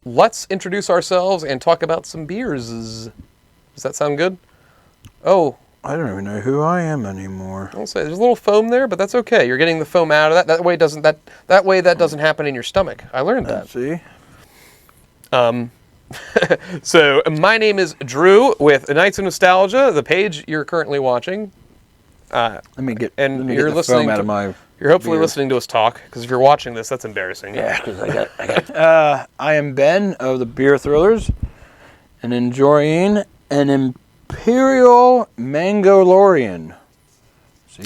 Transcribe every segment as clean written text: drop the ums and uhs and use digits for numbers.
let's introduce ourselves and talk about some beers. Does that sound good? Oh. I don't even know who I am anymore. I'll say there's a little foam there, but that's okay. You're getting the foam out of that. That way that doesn't happen in your stomach. I learned that. See? So my name is Drew with Nights of Nostalgia, the page you're currently watching. Let me get and the you're listening foam out of my You're hopefully beer. listening to us talk, because if you're watching this, that's embarrassing. Yeah, because I got. I am Ben of the Beer Thrillers, and enjoying an Imperial Mangolorian.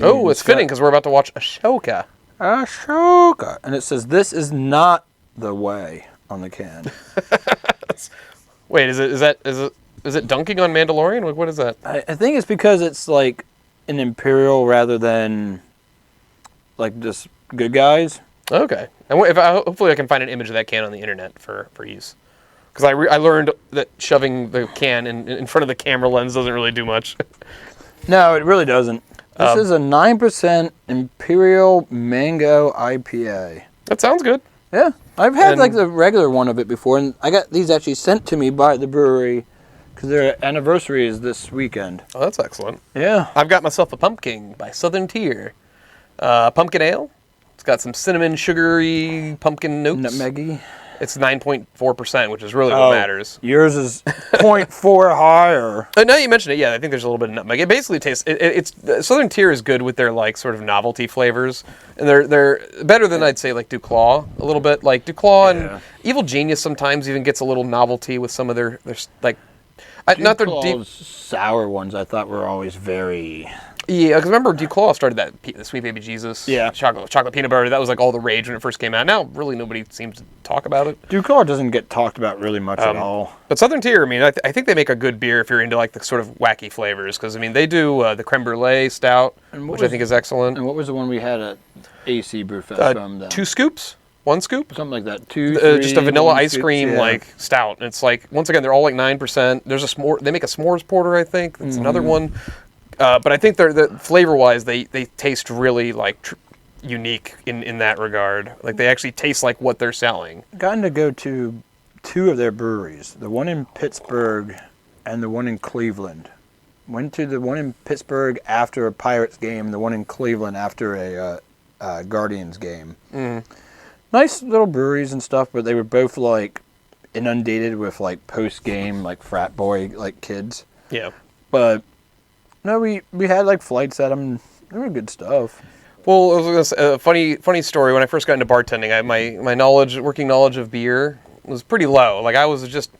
Oh, it's fitting because we're about to watch Ahsoka. Ahsoka, and it says this is not the way on the can. Wait, is it dunking on Mandalorian? Like, what is that? I think it's because it's like an Imperial rather than like just good guys. Okay, and hopefully I can find an image of that can on the internet for use. Because I learned that shoving the can in front of the camera lens doesn't really do much. No, it really doesn't. This is a 9% Imperial Mango IPA. That sounds good. Yeah, I've had like the regular one of it before, and I got these actually sent to me by the brewery because their anniversary is this weekend. Oh, that's excellent. Yeah. I've got myself a Pumpkin by Southern Tier. Pumpkin ale. It's got some cinnamon, sugary pumpkin notes. Nutmeggy. It's 9.4%, which is really what matters. Yours is 0.4 higher. Now you mentioned it, yeah, I think there's a little bit of nutmeg. It basically tastes. It's Southern Tier is good with their like sort of novelty flavors, and they're better than I'd say like Duclaw a little bit. Like Duclaw and Evil Genius sometimes even gets a little novelty with some of their like. Not their deep sour ones. I thought were always very. Yeah, because remember Duclaw started the Sweet Baby Jesus, chocolate peanut butter. That was like all the rage when it first came out. Now really nobody seems to talk about it. Duclaw doesn't get talked about really much at all. But Southern Tier, I mean, I think they make a good beer if you're into like the sort of wacky flavors. Because I mean, they do the creme brulee stout, which I think is excellent. And what was the one we had at AC Brewfest from them? 2 scoops, 1 scoop, something like that. 2, 3, just a vanilla ice cream yeah. like stout. And it's like once again they're all like 9%. There's a s'more. They make a s'mores porter, I think. That's another one. But I think they're flavor-wise, they taste really like unique in that regard. Like they actually taste like what they're selling. Gotten to go to 2 of their breweries, the one in Pittsburgh and the one in Cleveland. Went to the one in Pittsburgh after a Pirates game, the one in Cleveland after a Guardians game. Nice little breweries and stuff, but they were both like inundated with like post-game like frat boy like kids. Yeah. But no, we had like flights at them. They were good stuff. Well, it was a funny story. When I first got into bartending, my working knowledge of beer was pretty low. Like I was just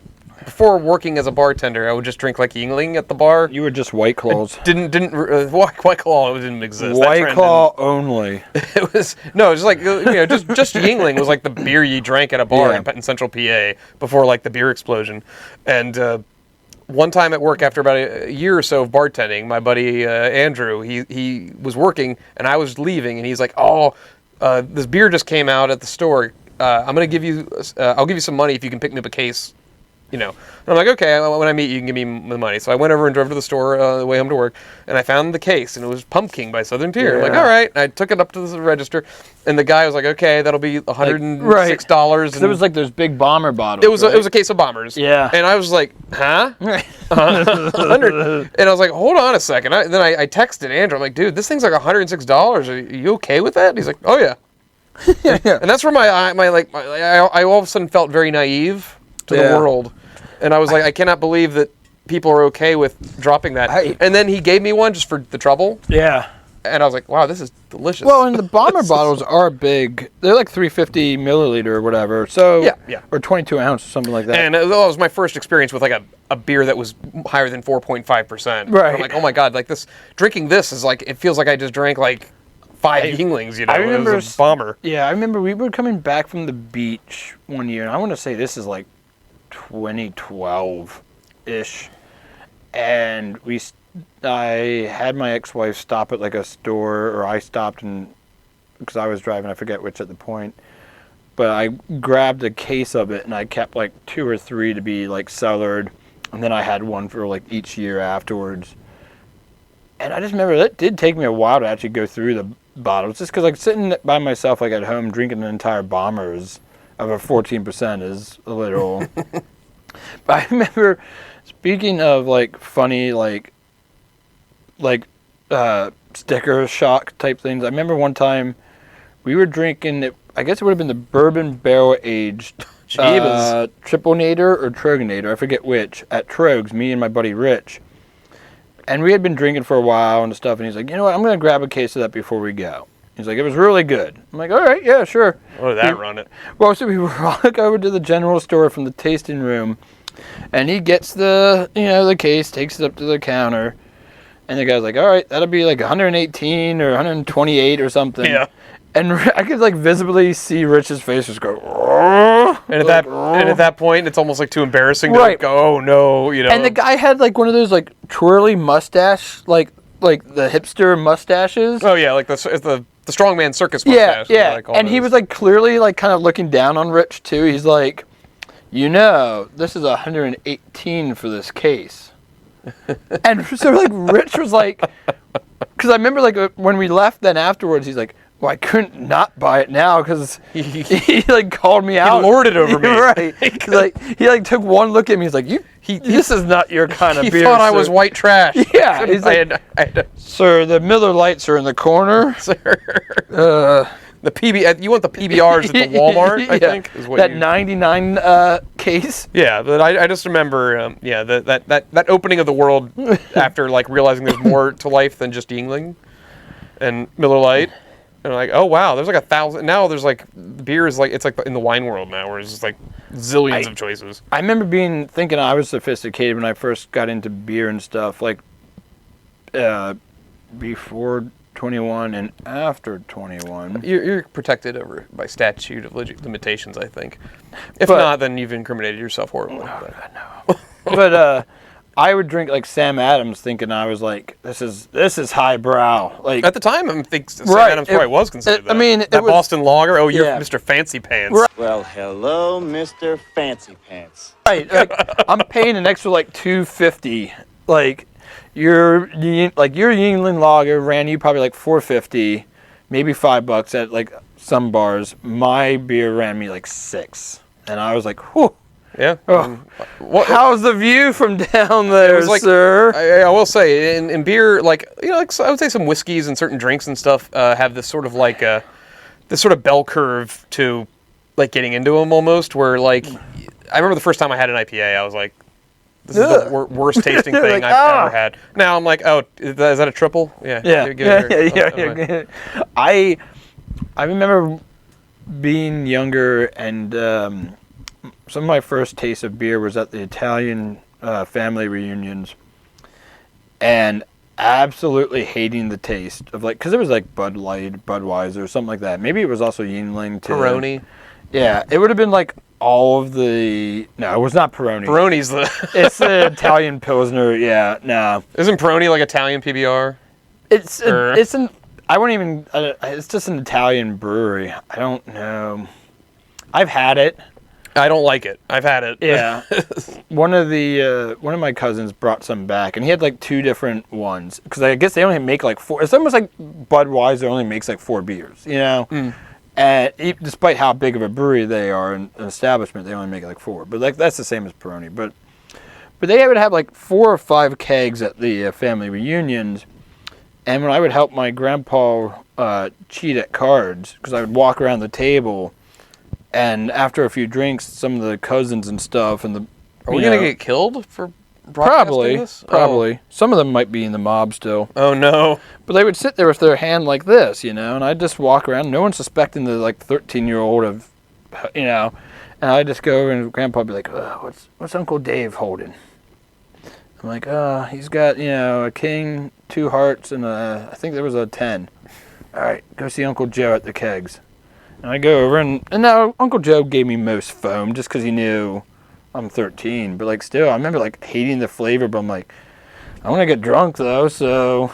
before working as a bartender, I would just drink like Yingling at the bar. You were just White Claws. White Claw didn't exist. White Claw only. It was just like just Yingling was like the beer you drank at a bar in Central PA before like the beer explosion, and. One time at work, after about a year or so of bartending, my buddy Andrew, he was working and I was leaving, and he's like, "Oh, this beer just came out at the store. I'm gonna give you, I'll give you some money if you can pick me up a case." And I'm like, "Okay, when I meet you, you can give me the money." So I went over and drove to the store on the way home to work, and I found the case, and it was Pumpkin by Southern Tier. Yeah. I'm like, all right. And I took it up to the register, and the guy was like, "Okay, that'll be $106." It was like those big bomber bottles. It was a case of bombers. Yeah. And I was like, "Huh?" 100. And I was like, "Hold on a second." Then I texted Andrew. I'm like, "Dude, this thing's like $106. Are you okay with that?" And he's like, "Oh yeah." Yeah. And that's where I all of a sudden felt very naive to the world, and I was like, I cannot believe that people are okay with dropping that. And then he gave me one just for the trouble. Yeah. And I was like, wow, this is delicious. Well, and the bomber bottles are big. They're like 350 milliliter or whatever. So yeah. Or 22 ounce or something like that. And that was my first experience with like a beer that was higher than 4.5%. Right. I'm like, oh my god, like drinking this is like, it feels like I just drank like 5 Yinglings. I remember it was a bomber. Yeah, I remember we were coming back from the beach one year, and I want to say this is like 2012-ish, and I had my ex-wife stop at like a store, or I stopped, and because I was driving, I forget which at the point, but I grabbed a case of it, and I kept like 2 or 3 to be like cellared, and then I had one for like each year afterwards. And I just remember that did take me a while to actually go through the bottles, just because like sitting by myself like at home drinking an entire bomber is of a 14% is a little. But I remember, speaking of like funny sticker shock type things. I remember one time we were drinking. I guess it would have been the bourbon barrel aged Triple-Nator or Troganator, I forget which, at Trogs. Me and my buddy Rich, and we had been drinking for a while and stuff. And he's like, you know what? I'm gonna grab a case of that before we go. He's like, it was really good. I'm like, all right, yeah, sure. What did that run it? Well, so we walk over to the general store from the tasting room, and he gets the case, takes it up to the counter, and the guy's like, all right, that'll be like 118 or 128 or something. Yeah. And I could like visibly see Rich's face just go. "Argh." And at that point, it's almost like too embarrassing to Right. go, oh no, you know. And the guy had like one of those like twirly mustache, like the hipster mustaches. Oh yeah, like the strongman circus mustache. Yeah. And he was like clearly like kind of looking down on Rich too. He's like, this is 118 for this case. And so like Rich was like, because I remember like when we left then afterwards, he's like, well, I couldn't not buy it now because he like called me out. He lorded over me. Right. He like took one look at me. He's like, this is not your kind of beer. He thought I sir." was white trash. Yeah. He's like, I had sir, the Miller Lights are in the corner. sir. The PB, you want the PBRs at the Walmart, I think, is what that 99 case. Yeah, but I just remember, that opening of the world after like realizing there's more to life than just Yingling and Miller Lite. And like, oh wow, there's like 1,000. Now there's like, beer is like, it's like in the wine world now where it's just like zillions of choices. I remember thinking I was sophisticated when I first got into beer and stuff, like before 21 and after 21. You're protected by statute of limitations, I think. If not, then you've incriminated yourself horribly. Oh, God, no. But I would drink like Sam Adams, thinking I was like, this is highbrow. Like at the time, I think Sam Adams probably was considered that. I mean, that was, Boston Lager. Oh, you're Mr. Fancy Pants. Right. Well, hello, Mr. Fancy Pants. Right. Like, I'm paying an extra like $2.50. Like your Yingling Lager ran you probably like $4.50, maybe $5 at like some bars. My beer ran me like $6, and I was like, whew. Yeah. Oh. How's the view from down there, like, sir? I will say, in beer, like, like I would say some whiskeys and certain drinks and stuff have this sort of like this sort of bell curve to like getting into them almost. Where like, I remember the first time I had an IPA, I was like, this is the worst tasting thing like, I've ever had. Now I'm like, oh, is that a triple? Yeah. Yeah. I remember being younger and. Some of my first taste of beer was at the Italian family reunions, and absolutely hating the taste of like, because it was like Bud Light, Budweiser, or something like that. Maybe it was also Yingling too. Peroni. Yeah, it would have been like all of the. No, it was not Peroni. Peroni's It's the Italian Pilsner. Yeah, no. Isn't Peroni like Italian PBR? It's an. I wouldn't even. It's just an Italian brewery. I don't know. I've had it. I don't like it. I've had it. Yeah. One of my cousins brought some back, and he had like 2 different ones, because I guess they only make like 4. It's almost like Budweiser only makes like 4 beers, And despite how big of a brewery they are, and an establishment, they only make like 4. But like that's the same as Peroni. But they would have like 4 or 5 kegs at the family reunions, and when I would help my grandpa cheat at cards, because I would walk around the table. And after a few drinks, some of the cousins and stuff, and are we gonna get killed for broadcasting this? Probably. Some of them might be in the mob still. Oh no! But they would sit there with their hand like this, and I'd just walk around. No one's suspecting the like 13-year-old of, and I'd just go over and Grandpa would be like, "What's Uncle Dave holding?" I'm like, he's got a king, 2 hearts, and I think there was a 10. All right, go see Uncle Joe at the kegs. And I go over, and now Uncle Joe gave me most foam just because he knew I'm 13. But, like, still, I remember, like, hating the flavor. But I'm like, I want to get drunk, though, so...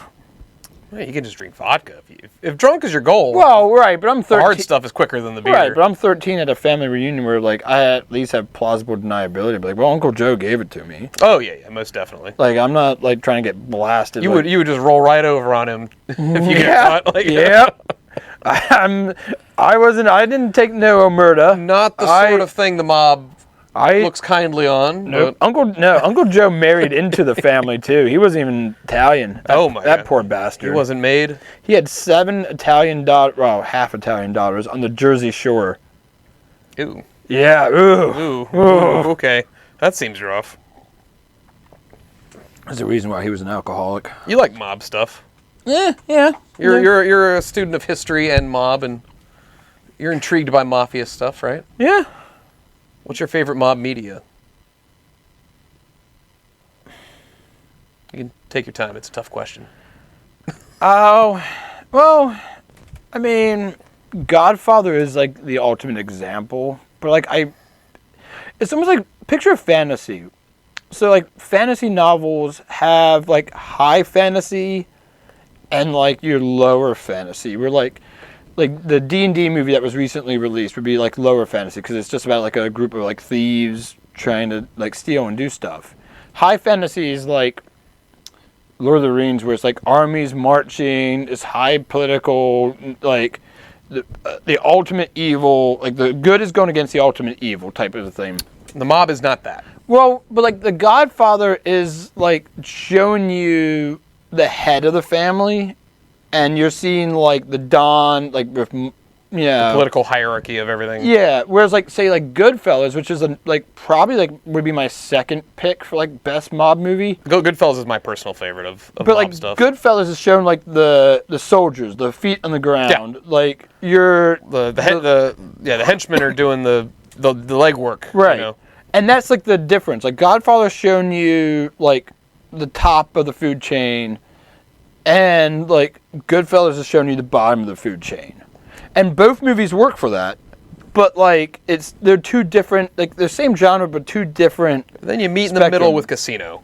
Well, you can just drink vodka. If drunk is your goal... Well, right, but I'm 13... The hard stuff is quicker than the beer. Right, but I'm 13 at a family reunion where, like, I at least have plausible deniability. But, like, well, Uncle Joe gave it to me. Oh, yeah, most definitely. Like, I'm not, like, trying to get blasted. You would just roll right over on him if you get caught. Like, Yep. I didn't take no omerta. Not the sort of thing the mob looks kindly on. No, but Uncle Joe married into the family too. He wasn't even Italian. my That God. poor bastard. He wasn't made. He had 7 Italian daughters, well, half Italian daughters on the Jersey Shore. Ew. Yeah. Ooh. Okay. That seems rough. There's a reason why he was an alcoholic. You like mob stuff. Yeah. You're a student of history and mob, and you're intrigued by Mafia stuff, right? Yeah. What's your favorite mob media? You can take your time. It's a tough question. Oh, well, I mean, Godfather is like the ultimate example, but like it's almost like picture fantasy. So like fantasy novels have like high fantasy and like your lower fantasy. We're like the D&D movie that was recently released would be like lower fantasy because it's just about like a group of like thieves trying to like steal and do stuff. High fantasy is like Lord of the Rings, where it's like armies marching, it's high political, like the ultimate evil, like the good is going against the ultimate evil type of a thing. The mob is not that. Well, but like The Godfather is like showing you the head of the family, and you're seeing like the Don, like with, The political hierarchy of everything. Yeah, whereas like say like Goodfellas, which is probably like would be my second pick for like best mob movie. Goodfellas is my personal favorite of But mob like stuff. Goodfellas is showing like the soldiers, the feet on the ground, like you're the henchmen are doing the legwork. right, You know? and that's like the difference. Like Godfather's showing you like the top of the food chain, and like Goodfellas is showing you the bottom of the food chain. And both movies work for that, but like they're two different, like the same genre, but two different. Then you meet in the middle with Casino,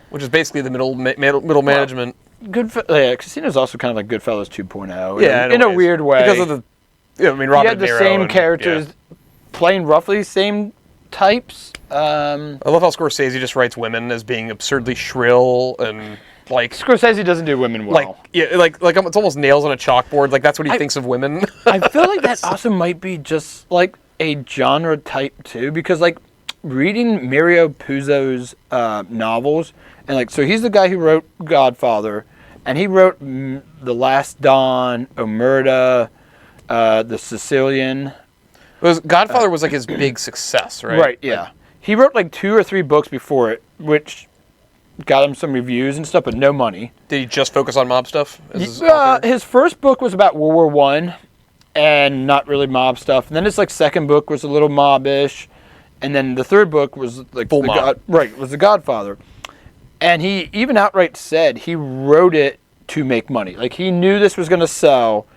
which is basically the middle management. Casino's also kind of like Goodfellas 2.0. Yeah, in a weird way. Because of Robert you had the De Niro same characters playing roughly the same types. I love how Scorsese just writes women as being absurdly shrill and. Like Scorsese doesn't do women well. Like it's almost nails on a chalkboard. Like that's what he thinks of women. I feel like that also might be just like a genre type too, because like reading Mario Puzo's novels, and like so he's the guy who wrote Godfather, and he wrote The Last Dawn, Omerta, The Sicilian. Godfather was like his big success, right? Right. Yeah, he wrote like 2 or 3 books before it, which got him some reviews and stuff, but no money. Did he just focus on mob stuff? His first book was about World War I, and not really mob stuff. And then his like second book was a little mob-ish, and then the third book was like full mob. Was The Godfather. And he even outright said he wrote it to make money. Like he knew this was going to sell,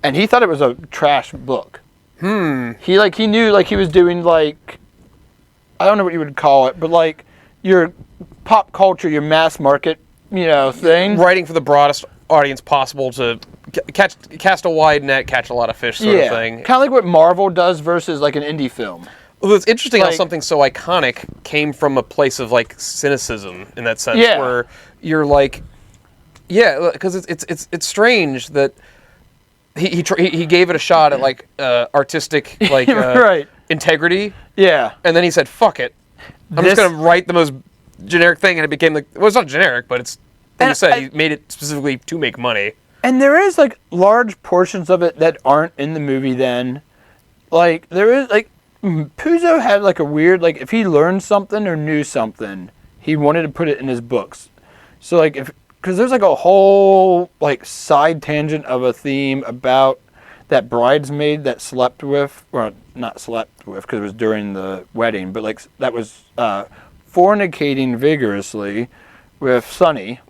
and he thought it was a trash book. He knew like he was doing like, I don't know what you would call it, but like your pop culture, your mass market, thing. Writing for the broadest audience possible to cast a wide net, catch a lot of fish sort of thing. Kind of like what Marvel does versus like an indie film. Well, it's interesting how something so iconic came from a place of like cynicism in that sense, where you're like, because it's strange that he gave it a shot at like artistic like integrity, and then he said, "Fuck it, I'm just gonna write the most generic thing," and it became like, well, it's not generic, but it's like you said, he made it specifically to make money. And there is like large portions of it that aren't in the movie. Then, like there is like Puzo had like a weird like if he learned something or knew something, he wanted to put it in his books. So like because there's like a whole like side tangent of a theme about that bridesmaid that slept with, or not slept with because it was during the wedding, but like that was fornicating vigorously with Sonny,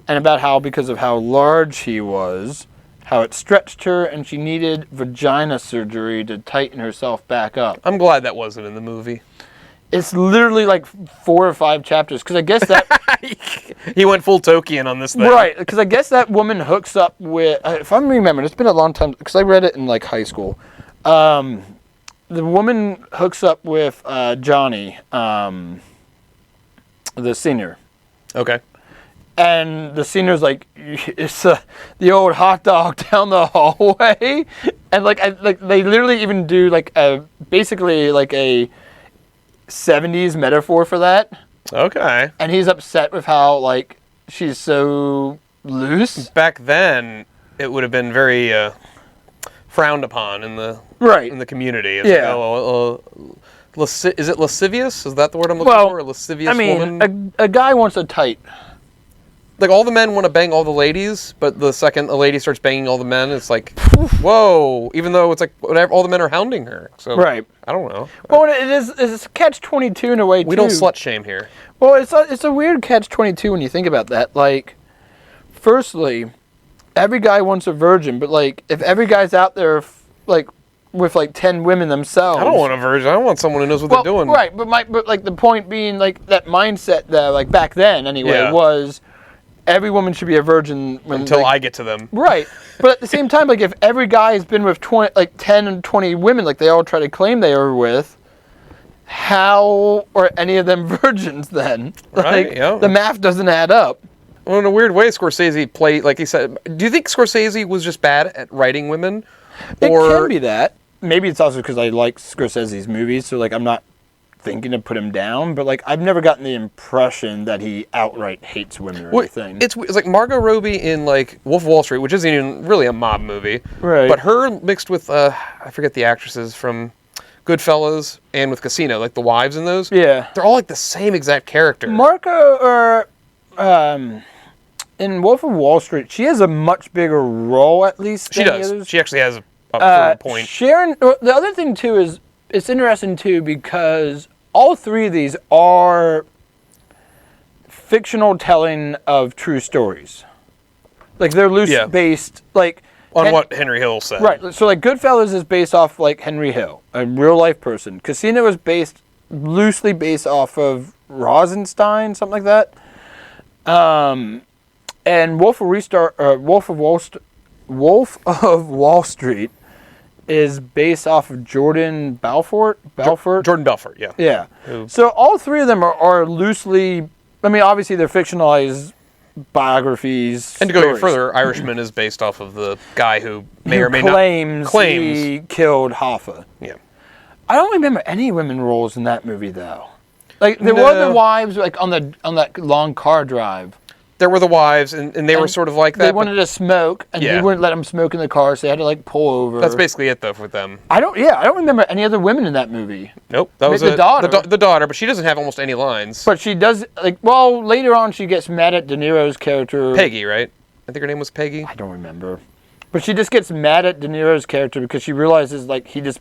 and about how because of how large he was, how it stretched her and she needed vagina surgery to tighten herself back up. I'm glad that wasn't in the movie. It's literally like 4 or 5 chapters, because I guess that... He went full Tolkien on this thing. Right, because I guess that woman hooks up with... If I'm remembering, it's been a long time, because I read it in like high school. The woman hooks up with Johnny, the senior. Okay. And the scener's like, it's the old hot dog down the hallway, and like they literally even do like basically like a 70s metaphor for that. Okay. And he's upset with how like she's so loose. Back then, it would have been very frowned upon in the community. It's Yeah. like, is it lascivious? Is that the word I'm looking for? A lascivious woman? a guy wants a tight. Like, all the men want to bang all the ladies, but the second a lady starts banging all the men, it's like, whoa, even though it's like, whatever, all the men are hounding her. So, Right. I don't know. Well, it's a catch-22 in a way, too. We don't slut shame here. Well, it's a weird catch-22 when you think about that. Like, firstly, every guy wants a virgin, but, like, if every guy's out there, like, with, like, 10 women themselves... I don't want a virgin. I want someone who knows what they're doing. Right, but, like, the point being, like, that mindset, like, back then, anyway, was... Every woman should be a virgin until I get to them. Right. But at the same time, like if every guy has been with 10 and 20 women, like they all try to claim they are with, how are any of them virgins then? Right, Like yeah. the math doesn't add up. Well, in a weird way, Scorsese played, like he said, do you think Scorsese was just bad at writing women? It can be that. Maybe it's also because I like Scorsese's movies, so like I'm not thinking to put him down, but like I've never gotten the impression that he outright hates women or anything. It's like Margot Robbie in like Wolf of Wall Street, which isn't even really a mob movie, right? But her mixed with I forget the actresses from Goodfellas and with Casino, like the wives in those. Yeah, they're all like the same exact character. Margot, in Wolf of Wall Street, she has a much bigger role at least. She does. She actually has a point. Sharon. The other thing too is it's interesting too because all three of these are fictional telling of true stories. Like they're loose based, like on what Henry Hill said. Right. So like Goodfellas is based off like Henry Hill, a real life person. Casino is loosely based off of Rosenstein, something like that. And Wolf of Wall Street is based off of Jordan Belfort. Jordan Belfort, yeah. Yeah. Who? So all three of them are loosely, I mean, obviously they're fictionalized biographies. And to go even further, Irishman is based off of the guy who may or may claims not he killed Hoffa. Yeah. I don't remember any women roles in that movie though. Like there were the wives like on that long car drive. There were the wives, and they were sort of like that. They wanted to smoke, and he wouldn't let them smoke in the car, so they had to like pull over. That's basically it, though, with them. I don't remember any other women in that movie. Nope, that was the daughter. The daughter, but she doesn't have almost any lines. But she does later on she gets mad at De Niro's character. Peggy, right? I think her name was Peggy. I don't remember, but she just gets mad at De Niro's character because she realizes like he just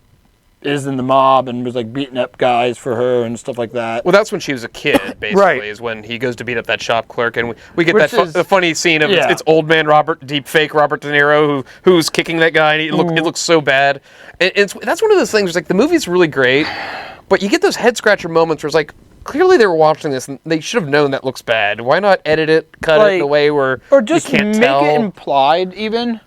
is in the mob and was like beating up guys for her and stuff like that. Well, that's when she was a kid, basically, Right. Is when he goes to beat up that shop clerk, and we get the the funny scene of it's old man deep fake Robert De Niro who's kicking that guy, and it looks so bad. And that's one of those things. Like the movie's really great, but you get those head scratcher moments where it's like clearly they were watching this and they should have known that looks bad. Why not edit it, cut it in a way where or just you can't make tell? it implied even.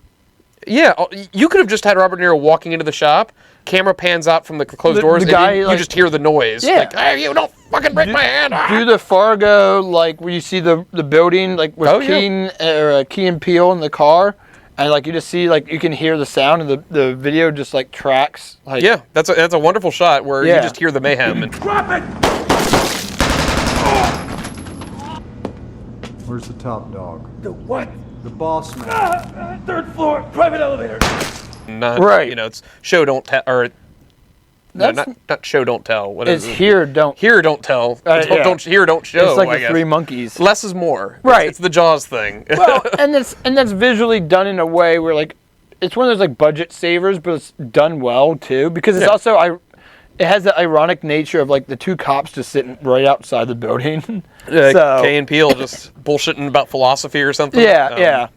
Yeah, you could have just had Robert De Niro walking into the shop. Camera pans out from the closed doors, and guy, you just hear the noise. Yeah. Like, hey, you don't fucking break my hand. Do the Fargo, like, where you see the building, like, with Key and Peele in the car, and, like, you just see, like, you can hear the sound, and the video just, like, tracks. Like, yeah, that's a wonderful shot where you just hear the mayhem. And Drop it! Where's the top dog? The what? The boss man. Third floor, private elevator. not, right. It's show, don't tell, or... No, not show, don't tell. What it's is it? hear, don't. Hear, don't tell. Don't hear, don't show. It's like I the guess. Three Monkeys. Less is more. Right. It's the Jaws thing. Well, and that's visually done in a way where like it's one of those like budget savers, but it's done well too because it's also it has the ironic nature of like the two cops just sitting right outside the building. So, Kay and Peele just bullshitting about philosophy or something. Yeah.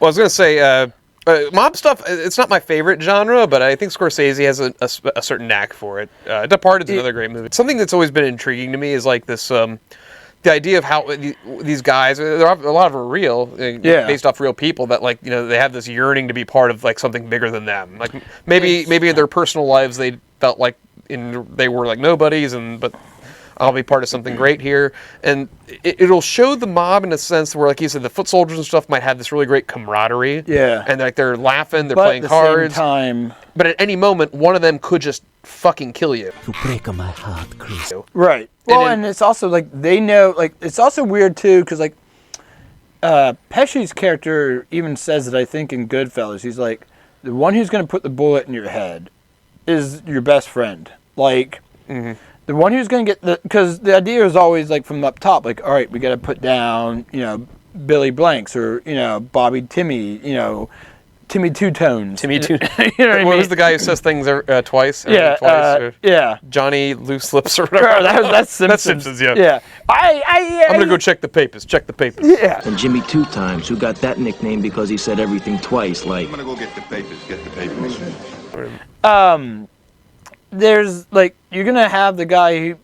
Well, I was gonna say. Mob stuff, it's not my favorite genre, but I think Scorsese has a certain knack for it. Departed's another great movie. Something that's always been intriguing to me is like this, the idea of how these guys, a lot of them are real, based off real people that like, they have this yearning to be part of like something bigger than them. Like maybe in their personal lives they felt like they were like nobodies, but I'll be part of something great here. And it'll show the mob in a sense where, like you said, the foot soldiers and stuff might have this really great camaraderie. Yeah. And like they're laughing, they're But playing at the cards. same time, but at any moment, one of them could just fucking kill you. To break my heart, Chris. right. Well, And and it's also like they know, like it's also weird too, because like Pesci's character even says it, I think, in Goodfellas. He's like, the one who's going to put the bullet in your head is your best friend. Like, the one who's going to get the, because the idea is always like from up top, like, all right, we got to put down, you know, Billy Blanks or, you know, Bobby Timmy, you know, Timmy Two Tones. Timmy Two. You know what I mean? What was the guy who says things twice? Yeah, Twice, or yeah. Johnny Loose Lips or whatever. That's Simpsons. That's Simpsons, yeah. Yeah. I'm gonna go check the papers. Check the papers. Yeah. And Jimmy Two Times, who got that nickname because he said everything twice, like... I'm gonna go get the papers. Get the papers. There's like you're gonna have the guy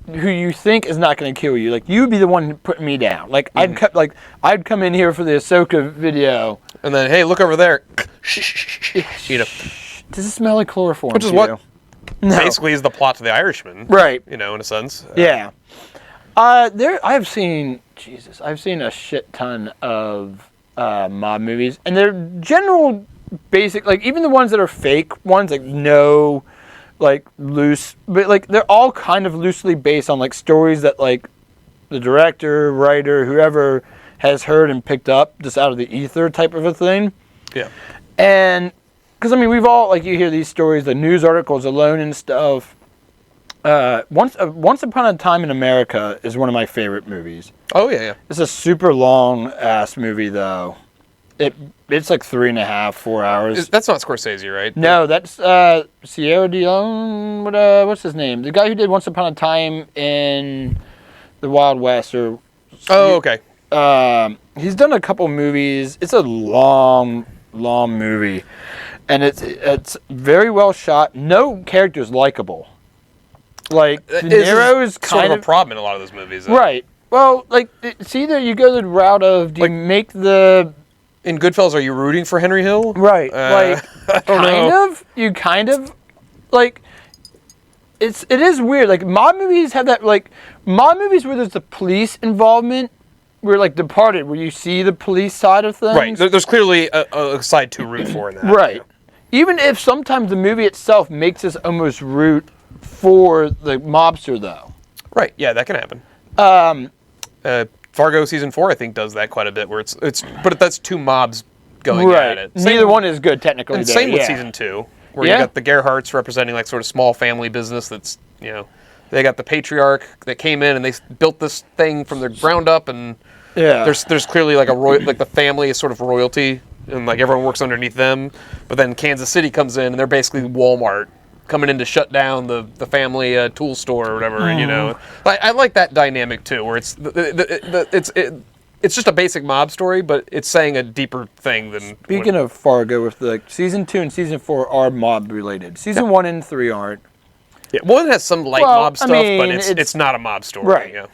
who you think is not gonna kill you. Like you'd be the one putting me down. Like I'd come in here for the Ahsoka video. And then, hey, look over there. You know, Does it smell like chloroform? which is to what you? No. basically is the plot to The Irishman. Right. You know, in a sense. Yeah. I've seen a shit ton of mob movies, and they're general basic, like even the ones that are fake ones, like no, like loose, but like they're all kind of loosely based on like stories that like the director, writer, whoever has heard and picked up just out of the ether type of a thing. Yeah. And because I mean, we've all like you hear these stories, the news articles alone and stuff. Once Upon a Time in America is one of my favorite movies. Oh, yeah, yeah. It's a super long ass movie though. It's like 3.5, 4 hours. That's not Scorsese, right? No, that's Sierra Leone. What's his name? The guy who did Once Upon a Time in the Wild West. Or Oh, okay. he's done a couple movies. It's a long movie, and it's very well shot. No character's likable. Like De Niro is sort kind of a problem in a lot of those movies. right. Well, like it's either you go the route of do you make the In Goodfellas, are you rooting for Henry Hill? right, like I don't know. you kind of like it is weird. Like mob movies have that, like mob movies where there's the police involvement. We're like Departed, where you see the police side of things. Right. There's clearly a side to root for in that. Right. Even if sometimes the movie itself makes us almost root for the mobster, though. Right. Yeah, that can happen. Fargo season 4, I think, does that quite a bit, where it's but that's two mobs going at it. Neither one is good technically. And there, same with yeah. season 2, where Yeah. you got the Gerhardts representing like sort of small family business. That's, you know, they got the patriarch that came in and they built this thing from the ground up, and Yeah. there's clearly like like the family is sort of royalty, and like everyone works underneath them. But then Kansas City comes in and they're basically Walmart coming in to shut down the family tool store or whatever. And you know, I like that dynamic too, where it's it's just a basic mob story, but it's saying a deeper thing than. Speaking of Fargo, with the season 2 and season 4 are mob related. Season 1 and 3 aren't. Yeah, one has some light Well, mob I stuff, mean, but it's not a mob story. Right. Yeah.